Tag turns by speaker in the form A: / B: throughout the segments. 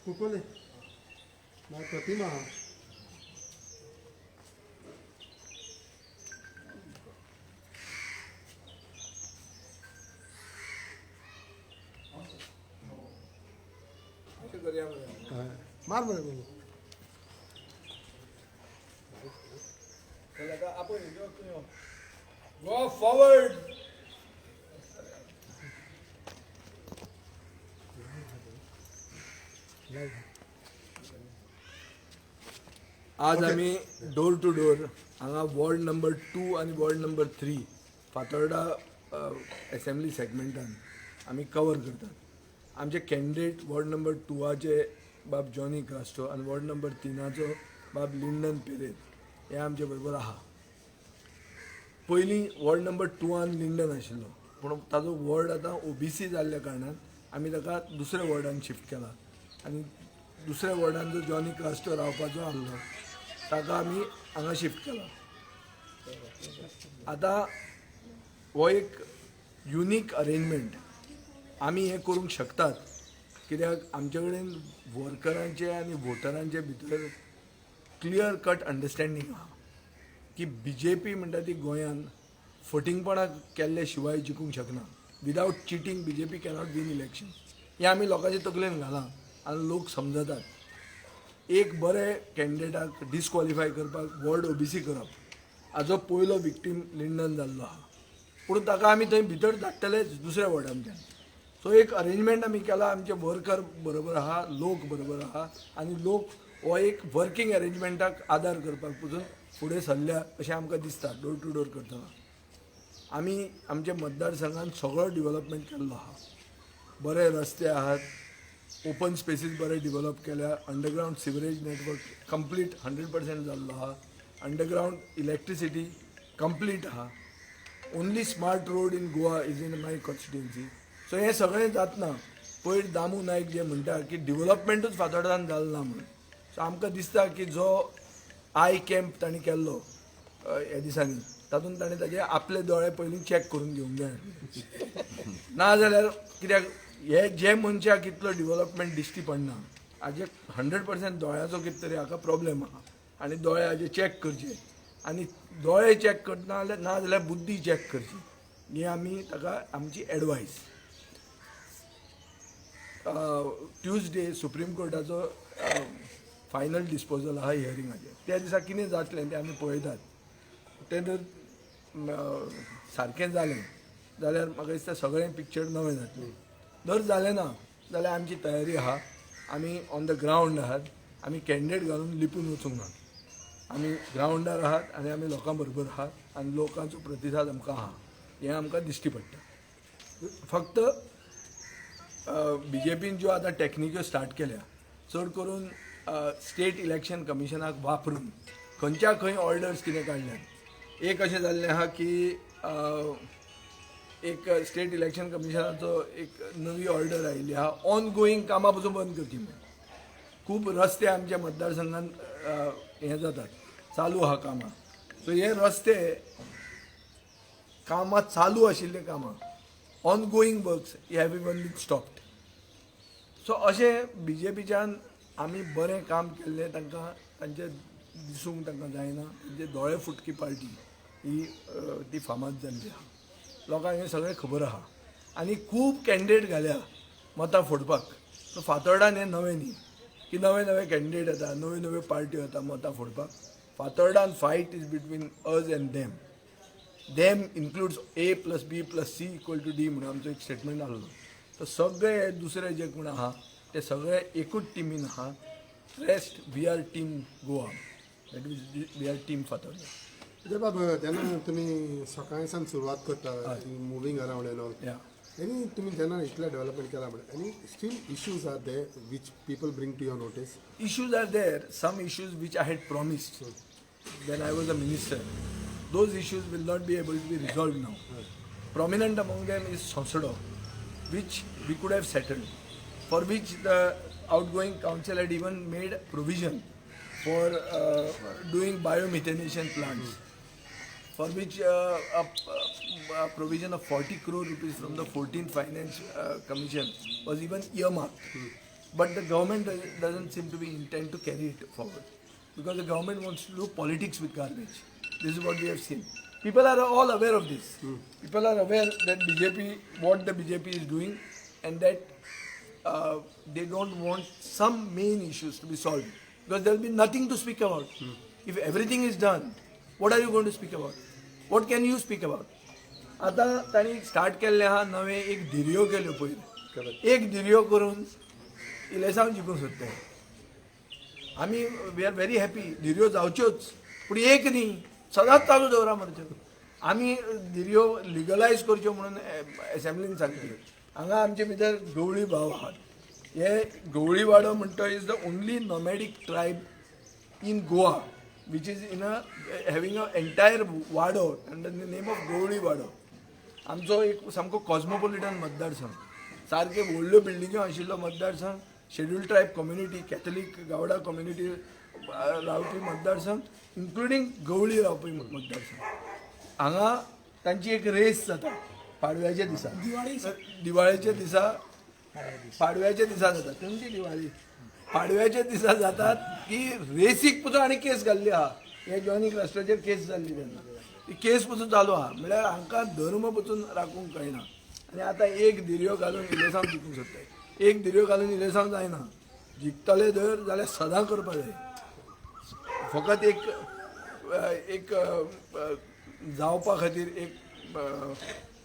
A: कुकोले ना प्रतिमा मार बरं बोलू
B: Go forward. आज आम्ही डोर टू डोर हांगा वॉर्ड नंबर 2 आणि वॉर्ड नंबर 3 फातोर्डा असेंब्ली सेगमेंटान आम्ही कवर करतात. आमचे कॅन्डिडेट वॉर्ड नंबर 2चे बाब जॉनी कास्ट्रो आणि वॉर्ड नंबर 3चो बाब लिंडन पेरेज हे आमचे बरोबर आहा. पयलीं वॉर्ड नंबर 2 लिंडन आशिल्लो पूण ताजो वॉर्ड आतां OBC जाल्ल्या कारणान आमी ताका दुसऱ्या वॉर्डान शिफ्ट केला आनी दुसऱ्या वॉर्डान जो जॉनी कास्ट्रो रावपाचो आसलो ताका आमी हांगा शिफ्ट केला. आतां हो एक युनीक अरेंजमेंट आमी हे करूंक शकतात कित्याक आमचे कडेन वर्करांचे आनी वोटरांचे भितर क्लियर कट अंडरस्टँडींग आहा की BJP म्हणटा ती गोंयान फटिंगपणां केल्ले शिवाय जिखूंक शकना. Without cheating BJP cannot win election हें आमी लोकांचे तकलेन घालां आनी लोक समजतात. एक बरे कॅन्डिडेटाक डिस्क्वॉलिफाय करपाक वॉर्ड OBC करप हाजो पयलो विक्टीम लिंडन जाल्लो आहा पूण ताका आमी थंय भितर धाडटलेच दुसऱ्या वॉर्डांतल्यान. सो एक अरेंजमेंट आमी केला. आमचे वर्कर बरोबर आहा, लोक बरोबर आहा आनी लोक हो एक वर्कींग अरेंजमेंटाक आदार करपाक पसून फुडें सरल्या अशें आमकां दिसता डोर टू डोर करतना. आमी आमच्या मतदारसंघान सगळो डिवेलपमेंट केल्लो आहा. बरे रस्ते आहात, ओपन स्पेसीस बरे डिवेलप केल्या, अंडरग्रावंड सिवरेज नेटवर्क कंप्लीट 100% जाल्लो आहा, अंडरग्रावंड इलेक्ट्रिसिटी कंप्लीट आहा. Only smart road in Goa is in my constituency. So हें सगळें जातना पयर दामू नायक जे म्हणटा की डिवेलपमेंटूच फातोर्डान जालें ना म्हणून. सो आमकां दिसता की जो आय कॅम्प ताणें केल्लो ह्या दिसांनी तातूंत ताणें ताजे आपले दोळे पयलीं चॅक करून घेवंक जाय. नाजाल्यार कित्याक हे जे मनशाक इतलो डिवेलपमेंट दिश्टी पडना हाजे 100% दोळ्याचो कितें तरी हाका प्रॉब्लेम आहा आनी दोळे हाजे चॅक करचे आनी दोळे चॅक करतना नाजाल्यार बुद्धी चॅक करची ही आमी ताका आमची एडवायस. ट्यूजडे सुप्रीम कोर्टाचो फायनल डिस्पोजल आहा हियरिंगाचेर. त्या दिसा कितें जातलें तें आमी पळयतात. तें जर सारकें जालें जाल्यार म्हाका दिसता सगळें पिक्चर नवें जातलें. जर जालें ना जाल्यार आमची तयारी आहा. आमी ऑन द ग्रावंड आहात. आमी कॅन्डिडेट घालून लिपून वचूंक ना. आमी ग्रावंडार आहात आनी आमी लोकां बरोबर आहात आनी लोकांचो प्रतिसाद आमकां आहा हें आमकां दिश्टी पडटा. फक्त BJPन ज्यो आतां टॅक्निक्यो स्टार्ट केल्या चड करून स्टेट इलेक्शन कमिशनाक वापरून खंयच्या खंय ऑर्डर्स कितें काडल्यात. एक अशें जाल्लें आहा की एक स्टेट इलेक्शन कमिशनाचो एक नवी ऑर्डर आयिल्ली आहा ऑन गोईंग कामां पसून बंद करची म्हणून. खूब रस्ते आमच्या मतदारसंघान हें जातात, चालू आहा कामां. सो हे रस्ते कामां चालू आशिल्ले कामां on going works have even been stopped. So अशें BJPच्यान आमी बरें काम केल्लें तांकां तांचे दिसूंक तांकां जायना. म्हणजे दोळे फुटकी पार्टी ही ती फामाद जाल्ली आहा. लोकांक हें सगळें खबर आहा आनी खूब कॅन्डिडेट घाल्या मतां फोडपाक. सो फातोर्डान हें नवें न्ही की नवे नवे कॅन्डिडेट येता, नव्यो नव्यो पार्ट्यो येता मतां फोडपाक. फातोर्डान fight is between us and them. Them includes A+B+C = D म्हणून आमचो एक स्टेटमेंट आसलो. तर सगळे दुसरे जे कोण आहा ते सगळे एकूच टिमीन आहा. Rest we are team Goa, that is we are team Fatorda.
A: म्हणजे बाबा जेन्ना तुमी सकाळीसान सुरवात करता मुवींग अरावंड एंड ऑल एनी तुमी जेन्ना इतलें डेव्हलपमेंट केला म्हणटा एनी still issues are there which people bring to your notice?
B: Issues are there, some issues which I had promised when I was a minister. Those issues will not be able to be resolved now. Prominent among them is Sonsodo, which we could have settled, for which the outgoing council had even made provision for doing biomethanation plants, for which a provision of 40 crore rupees from the 14th Finance Commission was even earmarked. but the government doesn't seem to be intent to carry it forward because the government wants to do politics with garbage. This is what we have seen. People are all aware of this. People are aware that what the BJP is doing, and that they don't want some main issues to be solved because there will be nothing to speak about. If everything is done, what are you going to speak about? What can you speak about? आता तांणी start केल्ले आहा नवे एक धिरयो केल्यो पयलीं एक धिरयो करून इलेक्शन जिखूंक सोदता आमी वी आर व्हेरी हॅपी धिरयो जावच्योच पूण एक न्ही सदांच चालू दवरा म्हणच्यो आमी धिरयो लिगलायज करच्यो म्हणून एसेंब्लीन सांगली हांगा आमचे भितर गवळी भाव आहात हे गवळी वाडो म्हणटा is the only nomadic tribe in Goa which is having an entire wado under the name of Gowli Wado. आमचो एक सामको कॉस्मोपॉलिटन मतदारसंघ सारके व्हडल्यो बिल्डिंग्यो आशिल्लो मतदारसंघ शेड्यूल ट्रायब कम्युनिटी कॅथलीक गावडा कम्युनिटी रावपी मतदारसंघ इन्क्लुडींग गवळी रावपी मतदारसंघ हांगा तांची एक रेस जाता पाडव्याच्या दिसा दिवाळेच्या दिसा पाडव्याच्या दिसा जाता खंयची दिवाळी पाडव्याच्या दिसा जातात की रेसीक पसून आनी केस घाल्ली आहा हे जॉयनिंग राष्ट्राचेर केस जाल्ली तेन्ना ती केस पसून चालू आहा म्हळ्यार हांकां धर्म पसून राखूंक कळना आनी आतां एक धिरयो घालून इलेक्शन जिखूंक सोदताय एक धिरयो घालून इलेक्शन जायना जिखतले जर जाल्यार सदां करपाक जाय फकत एक जावपा खातीर एक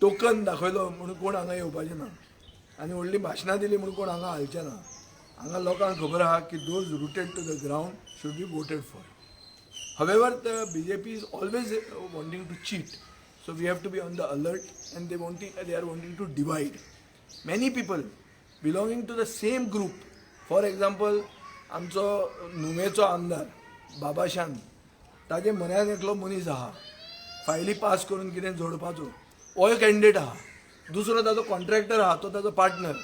B: टोकन दाखयलो म्हणून कोण हांगा येवपाचें ना आनी व्हडली भाशणां दिली म्हणून कोण हांगा हालचें ना हांगा लोकांक खबर आहा की those rooted to the ground should be voted for However, the BJP is always wanting to cheat. So we have to be on the alert, and they are wanting to divide. Many people belonging to the same group. For example, आमचो नुवेचो आमदार बाबाशान ताजे मन्यान एकलो मनीस आहा फायली pass करून कितें जोडपाचो हो कॅन्डिडेट आहा दुसरो ताजो कॉन्ट्रॅक्टर आहा तो ताजो पार्टनर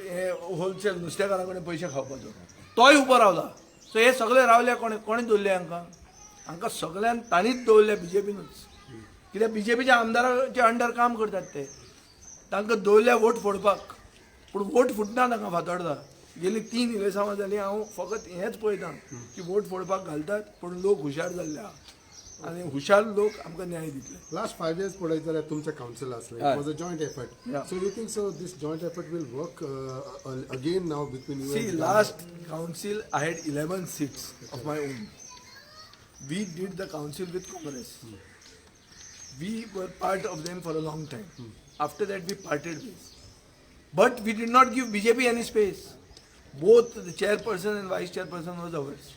B: हे होलसेल नुस्तेकारां कडेन पयशे खावपाचो तोय उबो रावला सो हे सगळे रावले कोणी दवरले हांकां सगळ्यांक तांणीच दवरल्या बीजेपीनूच कित्याक बीजेपीच्या आमदाराच्या अंडर काम करतात ते तांकां दवरल्या वोट फोडपाक पूण वोट फुटना तांकां फातोडता गेली 3 इलेक्शनां जालीं हांव फकत हेंच पळयतां की वोट फोडपाक घालतात पूण लोक हुशार जाल्ले आहा आनी हुशार लोक आमकां न्याय दितले
A: लास्ट 5 years पळयत जाल्यार तुमचें कावन्सील आसलें it was a joint effort so you think so this joint effort will work again now between you
B: see last council I had 11 seats of my own. We did the council with Congress. We were part of them for a long time. After that we parted ways. But we did not give BJP any space. Both the chairperson and vice chairperson was ours.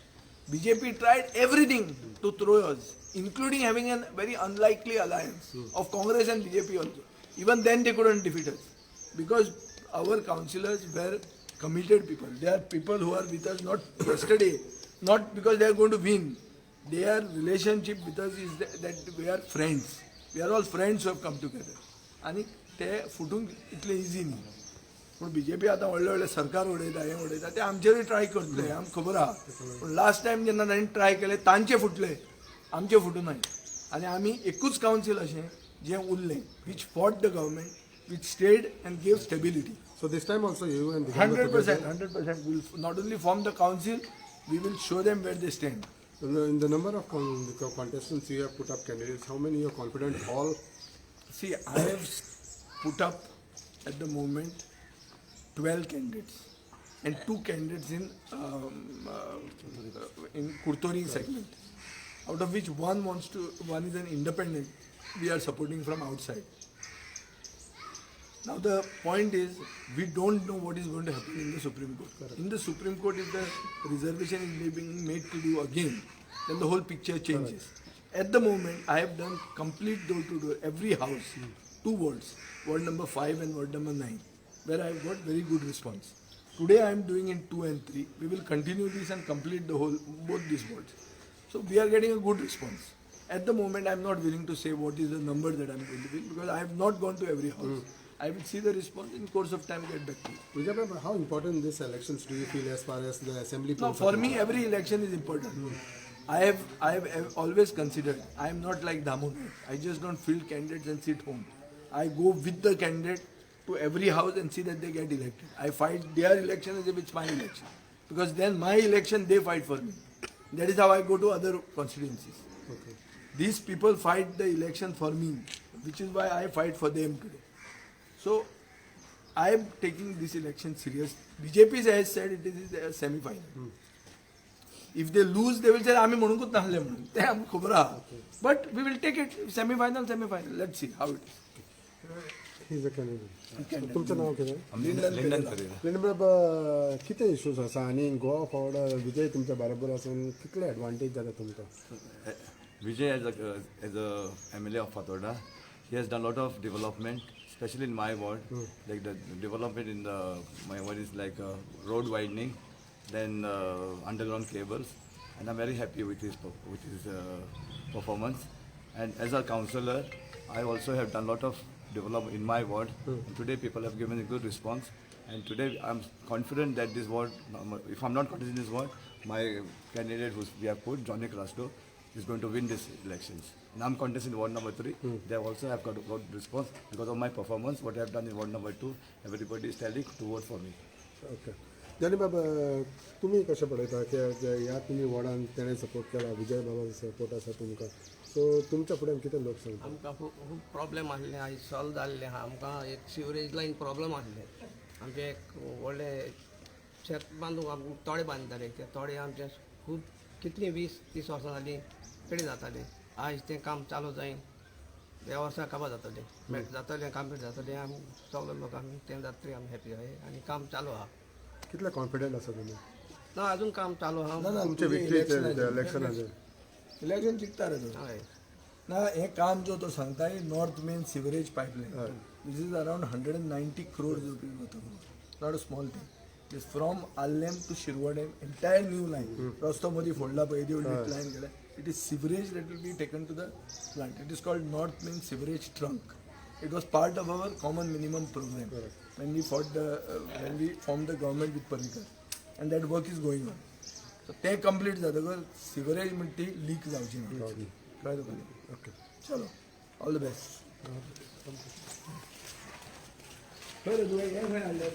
B: BJP tried everything to throw us, including having a very unlikely alliance of Congress and BJP also. Even then they couldn't defeat us because our councillors were committed people. They are people who are with us not yesterday, not because they are going to win. Their relationship with us is that we are friends. We are all friends who have come together. आणि ते फुटूंक इतले easy न्ही पूण BJP आतां व्हडले व्हडले सरकार उडयता हें उडयता ते आमचेरूय ट्राय करतले आमकां खबर आहा पूण लास्ट टायम जेन्ना तांणी ट्राय केले तांचे फुटले आमचे फुटूनाय आनी आमी एकूच कावन्सील अशें जें उरलें which fought the government which stayed and gave stability.
A: So this time also you and
B: 100%. We'll not only form the council, we will show them where they stand.
A: In the number of contestants you have put up candidates, how many you are confident all?
B: See, I have put up at the moment 12 candidates and 2 candidates in Kurtori segment, out of which one is an independent. We are supporting from outside. Now the point is, we don't know what is going to happen in the Supreme Court. Correct. In the Supreme Court, if the reservation is being made to do again, then the whole picture changes. Correct. At the moment, I have done complete door-to-door, every house, 2 wards, ward number 5 and ward number 9, where I have got very good response. Today I am doing in 2 and 3. We will continue this and complete both these wards. So we are getting a good response. At the moment, I am not willing to say what is the number that I am going to win because I have not gone to every house. I will see the response in course of time, get back to you.
A: Vijay, how important these elections do you feel as far as the assembly?
B: No, for me every election is important. I have always considered, I am not like Damodaran. I just don't field candidates and sit home. I go with the candidate to every house and see that they get elected. I fight their election as if it's my election. Because then my election, they fight for me. That is how I go to other constituencies.
A: Okay.
B: These people fight the election for me, which is why I fight for them today. So, I am taking this election serious. BJP has said it is a semi-final. If they lose, they will say, आम्ही म्हणूनच नाहले म्हणून. ते आम्हाला खबर आहे. But we will take it semi-final. Let's see how it is.
A: He's a candidate. तुमचं नाव कितें?
C: Lyndon करेला
A: लिंडन कितें इश्यूज आसा आनी गोवा फॉर्ड विजय तुमच्या बरोबर आसून कितले एडवांटेज जाता तुमकां?
C: Vijay as a MLA of Fatorda, he has done a lot of development, especially in my ward, like the development in my ward is like road widening, then underground cables, and I'm very happy with his performance. And as a councillor, I also have done a lot of development in my ward. And today people have given a good response. And today I'm confident that this ward, if I'm not contesting this ward, my candidate who we have put, Johnny Crasto, is going to win this elections. And I'm contesting ward number 3. They also have got good response because of my performance. What I have done in ward number 2, everybody is telling to vote for me.
A: Okay जानी बाबा तुम्ही कशें पळयता की ह्या तुमी वॉर्डान तेणें support केला विजय बाबा सपोर्ट आसा तुमकां सो तुमच्या फुड्यान कितें लोक सांगता?
D: आमकां खूब प्रॉब्लेम आसले आयज सॉल्व जाल्ले आहा आमकां एक सिवरेज लायन प्रॉब्लेम आसले आमचे एक व्हडले शेत बांदूंक आमकां तोडे बांदताले ते तोडे आमचे खूब कितलीं 20-30 वर्सां जालीं पेडी जाताले आयज तें काम चालू जायन ह्या वर्सां काबार जातलें कंप्लीट जातलें आमी सगळे लोक आमी तें जातरी आमी हॅपी आहाय आनी काम चालू आहा.
A: कितले कॉन्फिडंट आसा तुमी?
D: ना अजून काम चालू आहा.
A: तुमचे विक्ट्रीचे इलेक्शनाचे
B: इलेक्शन जिखता रे तो.
D: हय
B: ना हे काम जो तो सांगताय north main sewerage pipeline this is around 190 crores rupees not a small thing is from Allem to Shirvodem entire new line रस्तो मदीं फोडला पळय ती लाइन गेल्या it is sewerage that will be taken to the plant it is called north main sewerage trunk it was part of our common minimum programme when we formed the government with Parrikar and that work is going on. So ते complete जातकर sewerage म्हणटी leak जावची ना. कळ्ळें तुका?
A: Okay
B: चलो all the best. बरें तुवें हें खंय हाडलें?